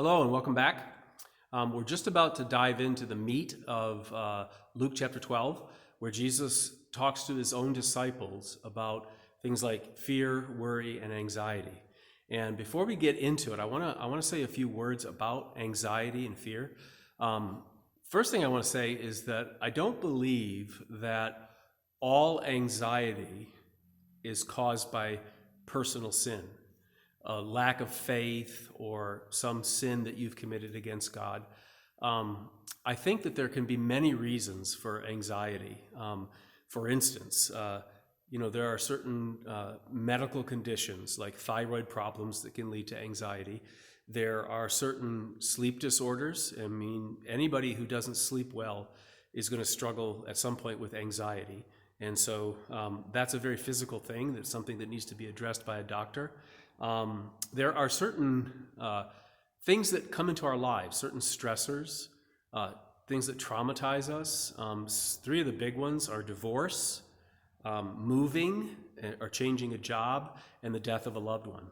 Hello and welcome back. We're just about to dive into the meat of Luke chapter 12, where Jesus talks to his own disciples about things like fear, worry, and anxiety. And before we get into it, I want to say a few words about anxiety and fear. First thing I want to say is that I don't believe that all anxiety is caused by personal sin. A lack of faith or some sin that you've committed against God. I think that there can be many reasons for anxiety. For instance, there are certain medical conditions like thyroid problems that can lead to anxiety. There are certain sleep disorders. I mean, anybody who doesn't sleep well is going to struggle at some point with anxiety. And so that's a very physical thing. That's something that needs to be addressed by a doctor. There are certain things that come into our lives, certain stressors, things that traumatize us. Three of the big ones are divorce, moving or changing a job, and the death of a loved one.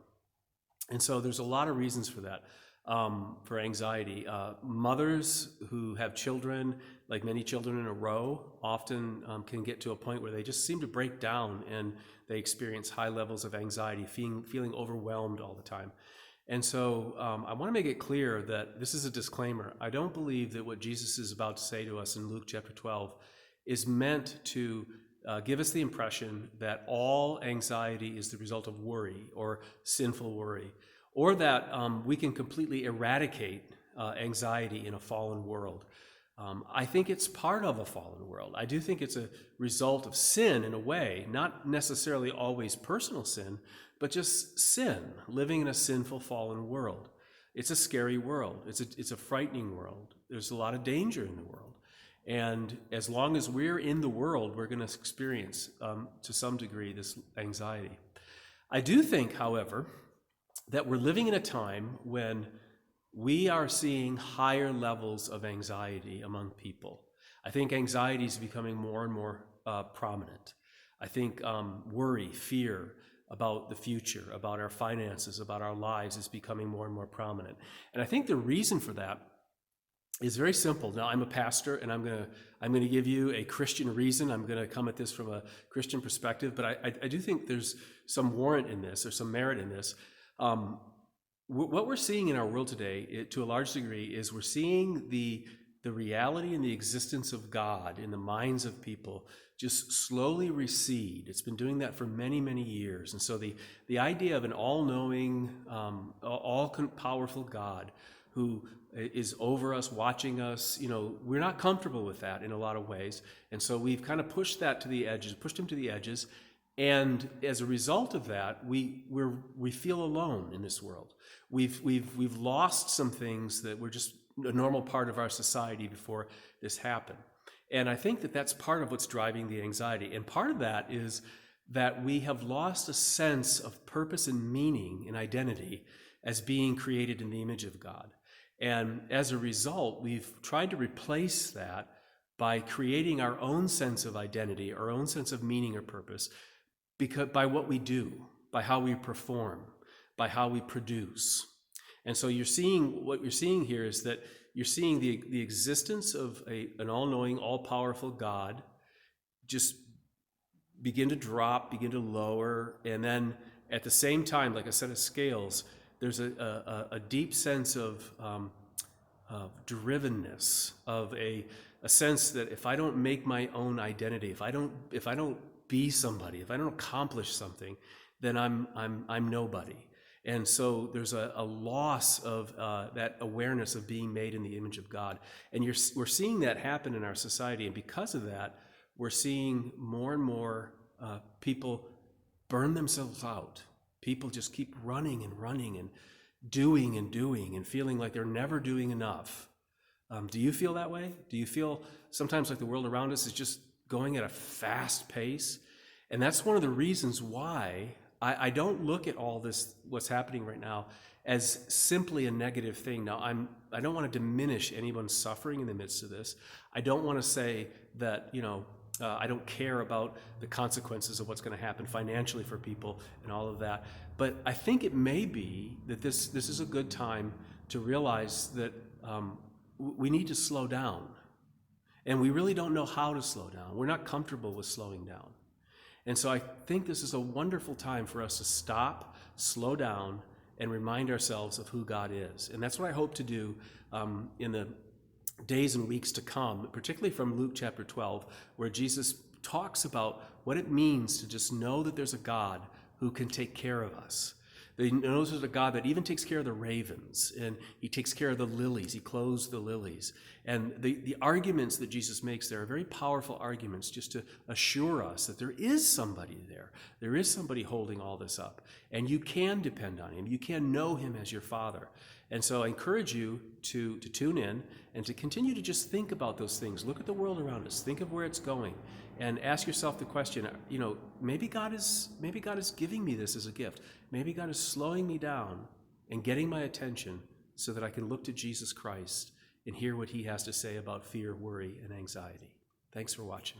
And so there's a lot of reasons for that, for anxiety. Mothers who have children, like many children in a row, often can get to a point where they just seem to break down and they experience high levels of anxiety, feeling overwhelmed all the time. And so I want to make it clear that this is a disclaimer. I don't believe that what Jesus is about to say to us in Luke chapter 12 is meant to give us the impression that all anxiety is the result of worry or sinful worry, or that we can completely eradicate anxiety in a fallen world. I think it's part of a fallen world. I do think it's a result of sin in a way, not necessarily always personal sin, but just sin, living in a sinful, fallen world. It's a scary world. It's a frightening world. There's a lot of danger in the world. And as long as we're in the world, we're going to experience, to some degree, this anxiety. I do think, however, that we're living in a time when we are seeing higher levels of anxiety among people. I think anxiety is becoming more and more prominent. I think worry, fear about the future, about our finances, about our lives is becoming more and more prominent. And I think the reason for that is very simple. Now, I'm a pastor, and I'm going to give you a Christian reason. I'm going to come at this from a Christian perspective, but I do think there's some warrant in this, or some merit in this. What we're seeing in our world today, to a large degree, is we're seeing the reality and the existence of God in the minds of people just slowly recede. It's been doing that for many, many years. And so the idea of an all-knowing, all-powerful God who is over us, watching us, we're not comfortable with that in a lot of ways. And so we've kind of pushed him to the edges. And as a result of that, we feel alone in this world. We've lost some things that were just a normal part of our society before this happened. And I think that that's part of what's driving the anxiety. And part of that is that we have lost a sense of purpose and meaning and identity as being created in the image of God. And as a result, we've tried to replace that by creating our own sense of identity, our own sense of meaning or purpose, by what we do, by how we perform, by how we produce. And so what you're seeing here is that you're seeing the existence of an all-knowing, all-powerful God just begin to drop, begin to lower, and then at the same time, like a set of scales, there's a deep sense of drivenness, of a sense that if I don't make my own identity, if I don't be somebody, if I don't accomplish something, then I'm nobody. And so there's a loss of that awareness of being made in the image of God. And we're seeing that happen in our society. And because of that, we're seeing more and more people burn themselves out. People just keep running and doing and feeling like they're never doing enough. Do you feel that way? Do you feel sometimes like the world around us is just going at a fast pace? And that's one of the reasons why I don't look at all this, what's happening right now, as simply a negative thing. Now, I don't want to diminish anyone's suffering in the midst of this. I don't want to say that, I don't care about the consequences of what's going to happen financially for people and all of that. But I think it may be that this is a good time to realize that we need to slow down. And we really don't know how to slow down. We're not comfortable with slowing down. And so I think this is a wonderful time for us to stop, slow down, and remind ourselves of who God is. And that's what I hope to do in the days and weeks to come, particularly from Luke chapter 12, where Jesus talks about what it means to just know that there's a God who can take care of us. He knows there's a God that even takes care of the ravens, and he takes care of the lilies. He clothes the lilies. And the arguments that Jesus makes there are very powerful arguments just to assure us that there is somebody there. There is somebody holding all this up. And you can depend on him. You can know him as your Father. And so I encourage you to tune in and to continue to just think about those things. Look at the world around us. Think of where it's going. And ask yourself the question, maybe God is giving me this as a gift. Maybe God is slowing me down and getting my attention so that I can look to Jesus Christ and hear what he has to say about fear, worry, and anxiety. Thanks for watching.